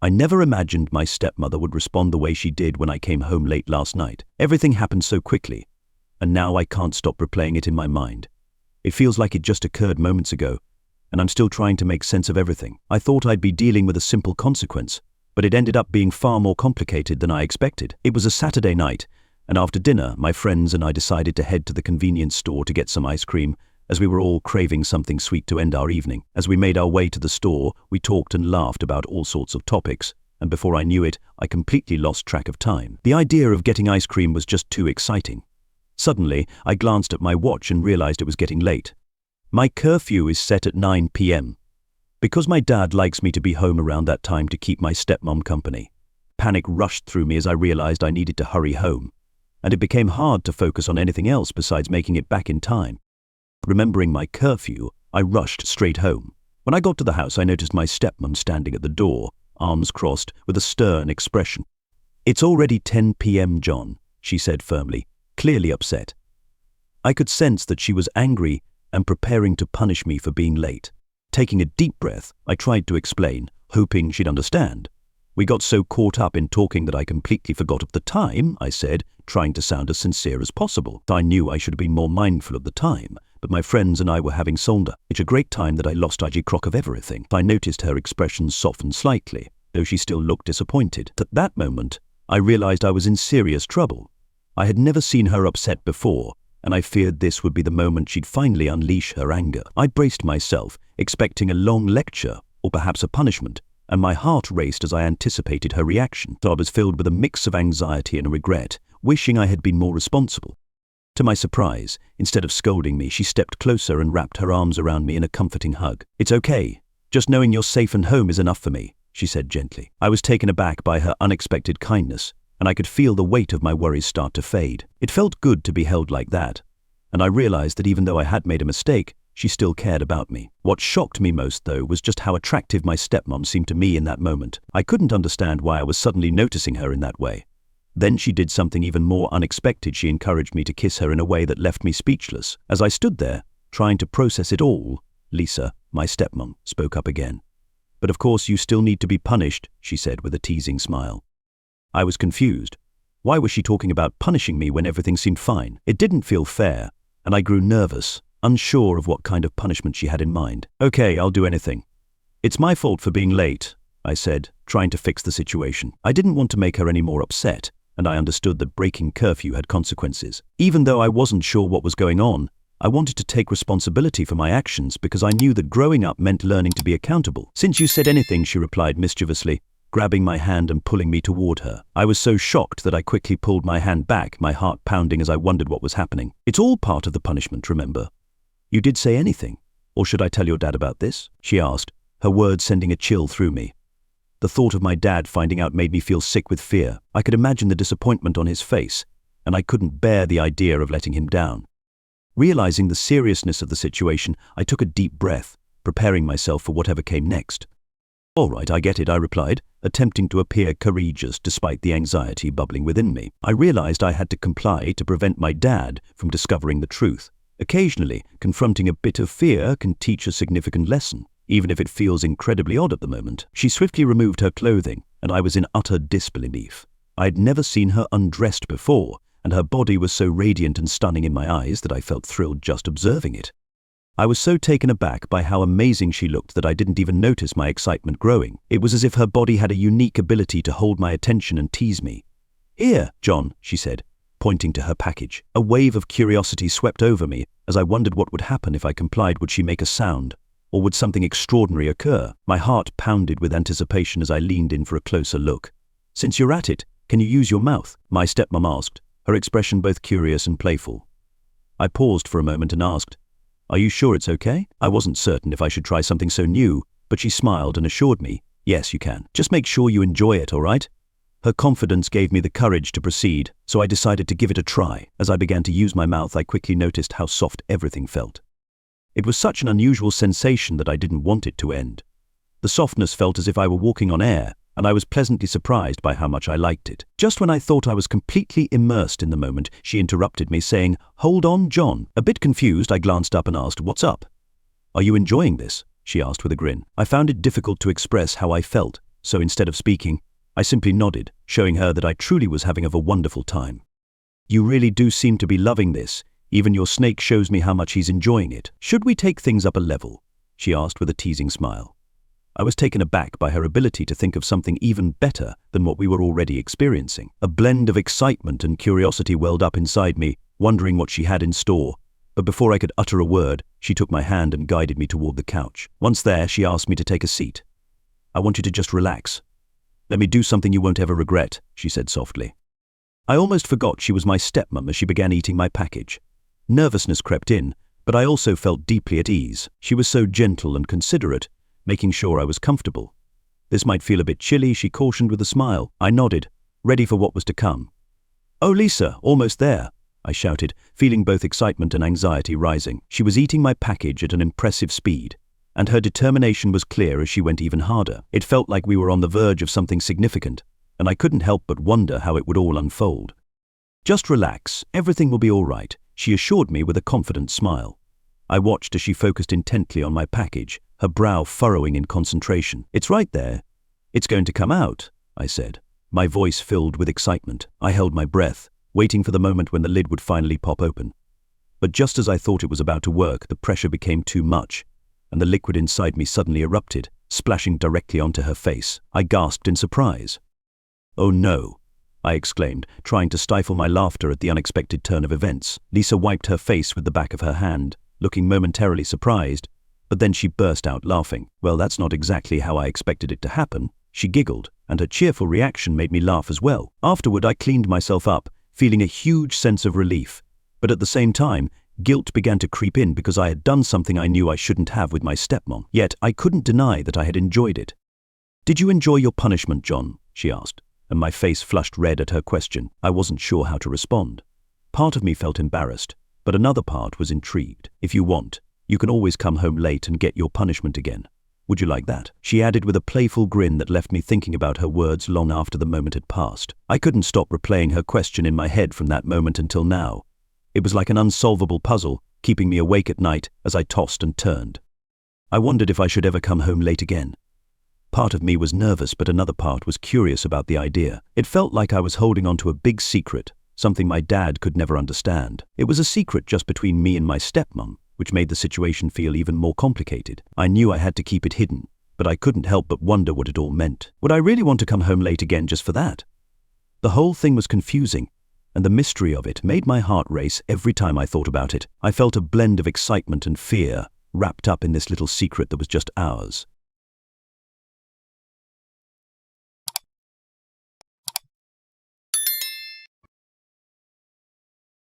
I never imagined my stepmother would respond the way she did when I came home late last night. Everything happened so quickly, and now I can't stop replaying it in my mind. It feels like it just occurred moments ago, and I'm still trying to make sense of everything. I thought I'd be dealing with a simple consequence, but it ended up being far more complicated than I expected. It was a Saturday night, and after dinner, my friends and I decided to head to the convenience store to get some ice cream, as we were all craving something sweet to end our evening. As we made our way to the store, we talked and laughed about all sorts of topics, and before I knew it, I completely lost track of time. The idea of getting ice cream was just too exciting. Suddenly, I glanced at my watch and realized it was getting late. My curfew is set at 9 p.m. because my dad likes me to be home around that time to keep my stepmom company. Panic rushed through me as I realized I needed to hurry home, and it became hard to focus on anything else besides making it back in time. Remembering my curfew, I rushed straight home. When I got to the house, I noticed my stepmom standing at the door, arms crossed, with a stern expression. "It's already 10 p.m., John," she said firmly, clearly upset. I could sense that she was angry and preparing to punish me for being late. Taking a deep breath, I tried to explain, hoping she'd understand. "We got so caught up in talking that I completely forgot of the time," I said, trying to sound as sincere as possible. I knew I should have been more mindful of the time, but my friends and I were having such a great time that I lost track of everything. I noticed her expression soften slightly, though she still looked disappointed. At that moment, I realized I was in serious trouble. I had never seen her upset before, and I feared this would be the moment she'd finally unleash her anger. I braced myself, expecting a long lecture, or perhaps a punishment, and my heart raced as I anticipated her reaction. So I was filled with a mix of anxiety and regret, wishing I had been more responsible. To my surprise, instead of scolding me, she stepped closer and wrapped her arms around me in a comforting hug. "It's okay. Just knowing you're safe and home is enough for me," she said gently. I was taken aback by her unexpected kindness, and I could feel the weight of my worries start to fade. It felt good to be held like that, and I realized that even though I had made a mistake, she still cared about me. What shocked me most, though, was just how attractive my stepmom seemed to me in that moment. I couldn't understand why I was suddenly noticing her in that way. Then she did something even more unexpected. She encouraged me to kiss her in a way that left me speechless. As I stood there, trying to process it all, Lisa, my stepmom, spoke up again. "But of course you still need to be punished," she said with a teasing smile. I was confused. Why was she talking about punishing me when everything seemed fine? It didn't feel fair, and I grew nervous, unsure of what kind of punishment she had in mind. "Okay, I'll do anything. It's my fault for being late," I said, trying to fix the situation. I didn't want to make her any more upset, and I understood that breaking curfew had consequences. Even though I wasn't sure what was going on, I wanted to take responsibility for my actions because I knew that growing up meant learning to be accountable. "Since you said anything," she replied mischievously, grabbing my hand and pulling me toward her. I was so shocked that I quickly pulled my hand back, my heart pounding as I wondered what was happening. "It's all part of the punishment, remember? You did say anything, or should I tell your dad about this?" she asked, her words sending a chill through me. The thought of my dad finding out made me feel sick with fear. I could imagine the disappointment on his face, and I couldn't bear the idea of letting him down. Realizing the seriousness of the situation, I took a deep breath, preparing myself for whatever came next. "All right, I get it," I replied, attempting to appear courageous despite the anxiety bubbling within me. I realized I had to comply to prevent my dad from discovering the truth. Occasionally, confronting a bit of fear can teach a significant lesson, even if it feels incredibly odd at the moment. She swiftly removed her clothing, and I was in utter disbelief. I had never seen her undressed before, and her body was so radiant and stunning in my eyes that I felt thrilled just observing it. I was so taken aback by how amazing she looked that I didn't even notice my excitement growing. It was as if her body had a unique ability to hold my attention and tease me. "Here, John," she said, pointing to her package. A wave of curiosity swept over me as I wondered what would happen if I complied. Would she make a sound? Or would something extraordinary occur? My heart pounded with anticipation as I leaned in for a closer look. "Since you're at it, can you use your mouth?" my stepmom asked, her expression both curious and playful. I paused for a moment and asked, "Are you sure it's okay?" I wasn't certain if I should try something so new, but she smiled and assured me, "Yes, you can. Just make sure you enjoy it, all right?" Her confidence gave me the courage to proceed, so I decided to give it a try. As I began to use my mouth, I quickly noticed how soft everything felt. It was such an unusual sensation that I didn't want it to end. The softness felt as if I were walking on air, and I was pleasantly surprised by how much I liked it. Just when I thought I was completely immersed in the moment, she interrupted me, saying, "Hold on, John." A bit confused, I glanced up and asked, "What's up?" "Are you enjoying this?" she asked with a grin. I found it difficult to express how I felt, so instead of speaking, I simply nodded, showing her that I truly was having a wonderful time. You really do seem to be loving this. Even your snake shows me how much he's enjoying it. Should we take things up a level? She asked with a teasing smile. I was taken aback by her ability to think of something even better than what we were already experiencing. A blend of excitement and curiosity welled up inside me, wondering what she had in store. But before I could utter a word, she took my hand and guided me toward the couch. Once there, she asked me to take a seat. I want you to just relax. Let me do something you won't ever regret, she said softly. I almost forgot she was my stepmom as she began eating my package. Nervousness crept in, but I also felt deeply at ease. She was so gentle and considerate, making sure I was comfortable. This might feel a bit chilly, she cautioned with a smile. I nodded, ready for what was to come. Oh, Lisa, almost there, I shouted, feeling both excitement and anxiety rising. She was eating my package at an impressive speed, and her determination was clear as she went even harder. It felt like we were on the verge of something significant, and I couldn't help but wonder how it would all unfold. Just relax, everything will be all right, she assured me with a confident smile. I watched as she focused intently on my package, her brow furrowing in concentration. It's right there. It's going to come out, I said, my voice filled with excitement. I held my breath, waiting for the moment when the lid would finally pop open. But just as I thought it was about to work, the pressure became too much, and the liquid inside me suddenly erupted, splashing directly onto her face. I gasped in surprise. Oh no, I exclaimed, trying to stifle my laughter at the unexpected turn of events. Lisa wiped her face with the back of her hand, looking momentarily surprised, but then she burst out laughing. Well, that's not exactly how I expected it to happen, she giggled, and her cheerful reaction made me laugh as well. Afterward, I cleaned myself up, feeling a huge sense of relief, but at the same time, guilt began to creep in because I had done something I knew I shouldn't have with my stepmom. Yet I couldn't deny that I had enjoyed it. Did you enjoy your punishment, John? She asked, and my face flushed red at her question. I wasn't sure how to respond. Part of me felt embarrassed, but another part was intrigued. If you want, you can always come home late and get your punishment again. Would you like that? She added with a playful grin that left me thinking about her words long after the moment had passed. I couldn't stop replaying her question in my head from that moment until now. It was like an unsolvable puzzle, keeping me awake at night as I tossed and turned. I wondered if I should ever come home late again. Part of me was nervous, but another part was curious about the idea. It felt like I was holding on to a big secret, something my dad could never understand. It was a secret just between me and my stepmom, which made the situation feel even more complicated. I knew I had to keep it hidden, but I couldn't help but wonder what it all meant. Would I really want to come home late again just for that? The whole thing was confusing, and the mystery of it made my heart race every time I thought about it. I felt a blend of excitement and fear wrapped up in this little secret that was just ours.